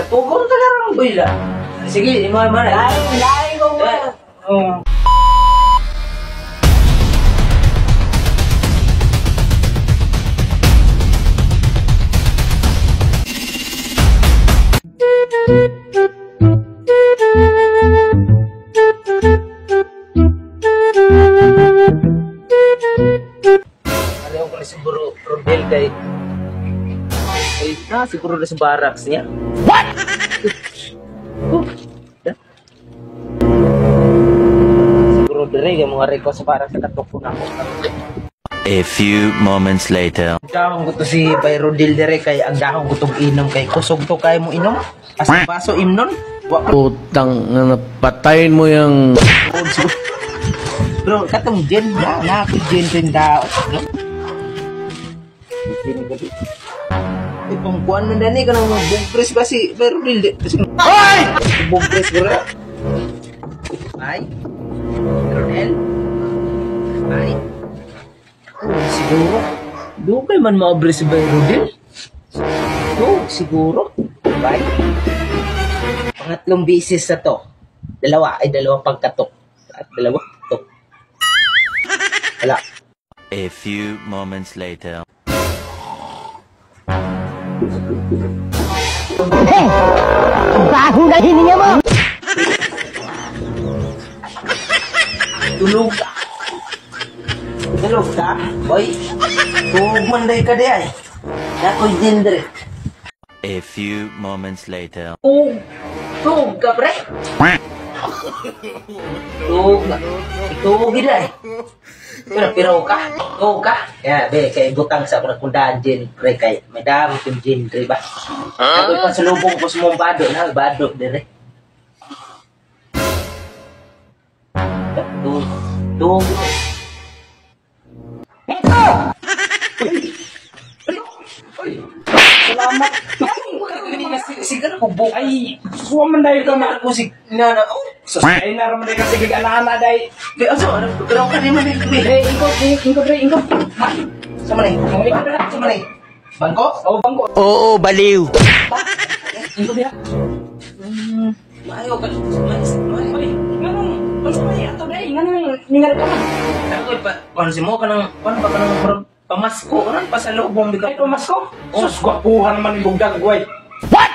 Pugong tagarang boy la. Sige, imo man. Lain ko ba? Ano ko siguro Rodel kay siguro na sa barracks niya. What? Siguro dire kay mga reko sa barracks sa katok ko na ako. A few moments later. Dahon ko to si Bay Rodel dire kay ang dahon ko tong inom kay kusog to kay mo inom. As baso imnon. Putang, patayin mo yung... Bro, katong gin na gin rin daw. Itong kuan man dani kanang bugres ba si Bay Rodel. Ay! Bugres bro. Ay. Rodel. Ay. Siguro. Dugay man maabri si Bay Rodel. Siguro. Bye. Pangatlong bisis na to. Dalawang pagkatok. At dalawa. To. Wala. A few moments later. Bago na hininga mo! Tulog ka. Tulog ka? Boy. Tulog manday ka di ay. Nako'y dindre. A few moments later. Tulog ka pre. Tulog ka. Tulog ka ay. Pero ka. Tulog ka. Ya, be, kay butang sa ako nagkundaan dyan pre kay may dami yung dindre ba? Ako'y pasalubong ko sa mong bado na. Bado dire. Tulog. Salamat! Siguro ko buka. Ay, suwaman dahil ka na. Ako si Nana. Ay, naram dahil ka sige ana-ana dahil. Pero ka di man Ingkod. Sama na. Bangko? Oh, bangko. Oo, baliw. Ingkod ya. Mayo ka. Ay, nganong, may ato dahil, nganong, ningal ka man. Ako pa, pansin mo ka ng, paano ba ka ng pamasko? Ano pasalubong Ay, bigay? pamasko. Sus, gwapuhan naman yung bugdag, guay. What?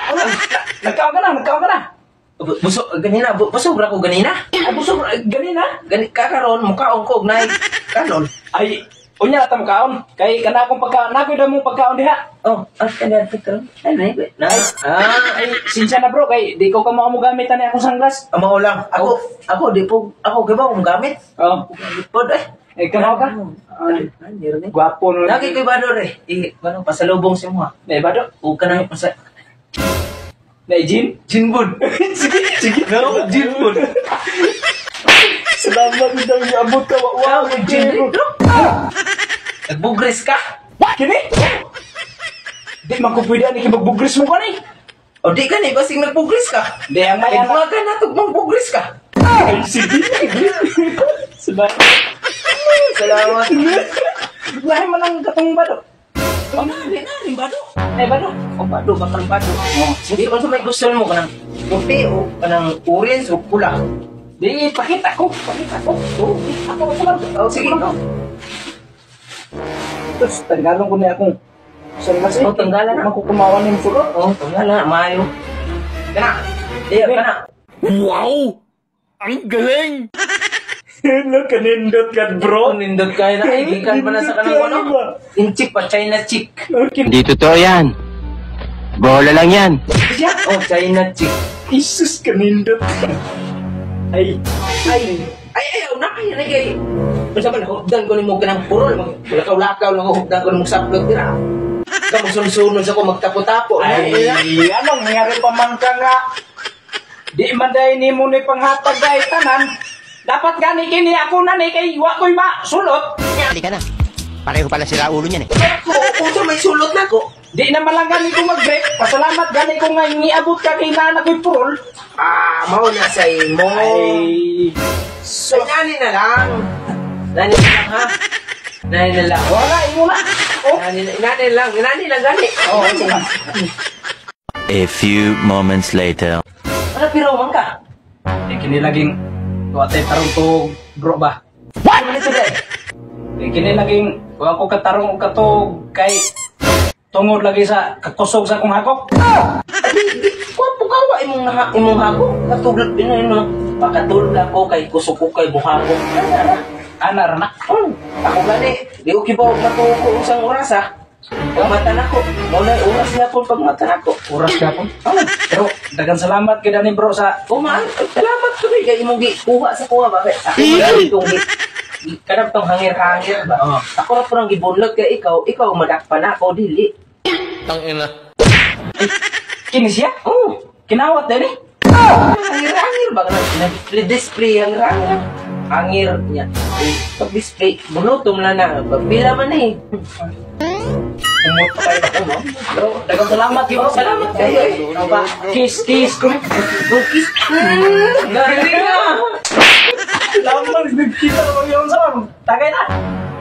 Nagkaon ka na. Busog, ganina, busog ra ko ganina. Ay, busog, ganina. Kakaroon, mukhaong ko, gnay, kanon. Ay, unya na tam kaon. Kay kana akong pagkaon, nakoy daw mong pagkaon diha. Oh, kaya dito. Ay, nice. Ay, sinsya na bro, kay di ko ka mo gamit ani akong sunglass. Amo lang. Ako, di po, ako, gaba kong gamit. Oh, Pod, ay kanaw ka. Gwapo no. Lagi kay Bador pasalubong si mo ha. Nay bado. O ka nang pasa... Nay Jin. Jinbun. Sige. No, Jinbun. Salamat daw iabot ka. Wow, Jinbun. Nagbugres ka? Kini? Di man ko pwede ani kibagbugris mo kani. O di ka ni, basing nagbugres ka. Di ang maya na. Nagmaga na ito, magbugres ka. Ay, sige. Salamat. Salamat. Lahi man ang katong bado. Rin Bado. Ay bado. O Bado, bakang Bado. Hindi ko sa may gusto mo ka ng puti o ka ng orange o pula. Di pakita ko. Ako salamat. O sige. Terus tanggalon ko na akong sunglass. O tanggalan na. Makukumawan yung puro. O tanggalan na, mayo. Kana. Iya, kana. Wow! Ang galing! Hello, kanindot ka bro. Nindot kayo na, gikan pa na sa kanang ano? Inchik pa, China chick. Okay. Hindi totoo yan. Bola lang yan. Oh, China chick. Isus, kanindot ka. Ay. Ayaw na kaya na kay. Basta man, hukdan ko ni mo kanang purol. Lakaw-lakaw lang hukdan ko ni mo saplot nila. Ka magsunod sa ko magtapo-tapo. Ay, anong nangyari pa man ka nga? Di man dahil ni mo ni panghatag dahil tanan. Dapat gani kini ako na ni kay wa ko'y masulot. Halika na. Pareho pala sila ulo niyan eh. Kung may sulot na ko. Di naman lang gani ko mag-break. Pasalamat gani ko nga niabot ka kay nana ko'y purol. Mau na sa imo. Ay. So, nani na lang. Nani na lang ha. Nani na lang. Wala, imo na. Oh. Nani lang gani. Oh, A few moments later. Ano piraw man ka? Kini laging tuwate tarong to bro ba? Ano nito day? Kini laging wa ko katarong og katog kay tungod lagi sa kakusog sa akong hakok. Di, kuha po ka wa imong hako. Katulad din na yun. Pakatulad ako kay kusok ko kay buhako. Ana ra na. Ako gani, di ko kibaw matuko isang oras ha. Pagmatan ako. Muna oras niya po pagmatan ako. Oras ka po. Pero dagan salamat kay Dani bro sa Kumaan, salamat ko rin kay imong kuha sa kuha ba? Ako na itong kanap tong hangir-hangir ba? Oo. Ako na po nang gibunlog kay ikaw madakpan ako, dili. Tangina. kini siya. Oh, Kinawat din eh. hangir-hangir ba? Nag-display hangir-hangir. Hangir niya. Pag-display, bunutom lang na. Pagpila man eh. Umot pa kayo ako, no? Pero dagang salamat bro. Salamat kayo eh. Ano ba? Kiss ko. Bukis. Dali na. Salamat, nagkita naman yun sa tagay na.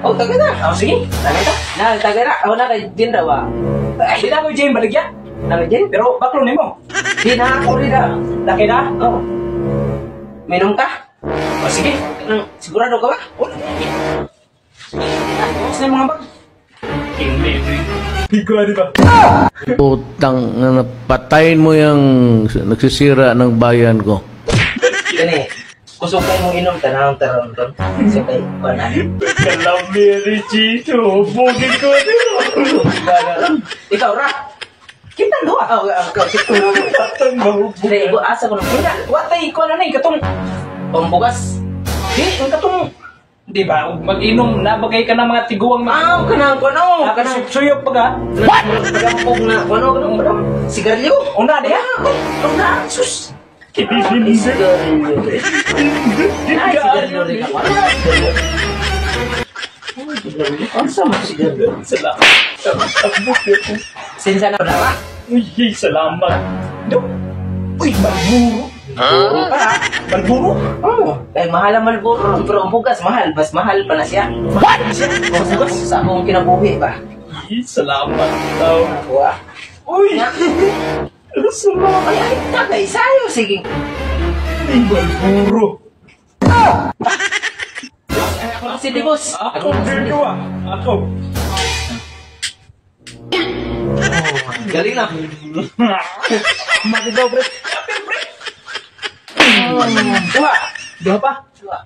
Oh, taga na. Oh, sige. Tagay na. Taga na. Ako na kay Jin raw ah. Hindi na ako Jane baligya. Ano Jin? Pero baklo nimo. Di na ako rin ah. Laki na. Oh. Minom ka? Oh, sige. Sigurado ka ba? Tapos na yung mga bag. Pigo, di ba? Putang patayin mo yung nagsisira ng bayan ko. Gani, kusog kayo mong inom, tanang-tarang doon. Kasi kayo, panan. Kalamiri, Chito. Bugin ko Ikaw, Ra. Kita doa. Oh, ikaw, kita. Patang mahubo. Hindi, ibu, asa ko nung kita. Watay ko na katong. Pambugas. Di, ang katong. Di ba? Mag-inom na bagay ka ng mga tiguang Ah, kanang, kanang. Kanang suyok pa ka? Nagampog na, kanang, sigarilyo. Una, di ha? Una, sus. Kibibin Sigarilyo. Ay, sigarilyo rin ako. Ang sama sigarilyo. Salamat. Sinsa na ba? Uy, salamat. Uy, Malburo. Malburo? Oo. Eh, mahal ang Malboro. Pero ang bugas, mahal. Mas mahal pa na siya. What? Mas bugas sa akong kinabuhi ba? Uy, salamat. Tao. Ako ah. Uy, salamat. Ay, tagay, sayo. Sige. Uy, Malburo. Ako si Dibos. Ako, dito Ako. Galing na. Magigaw, pre. Dua. Dua pa? Dua.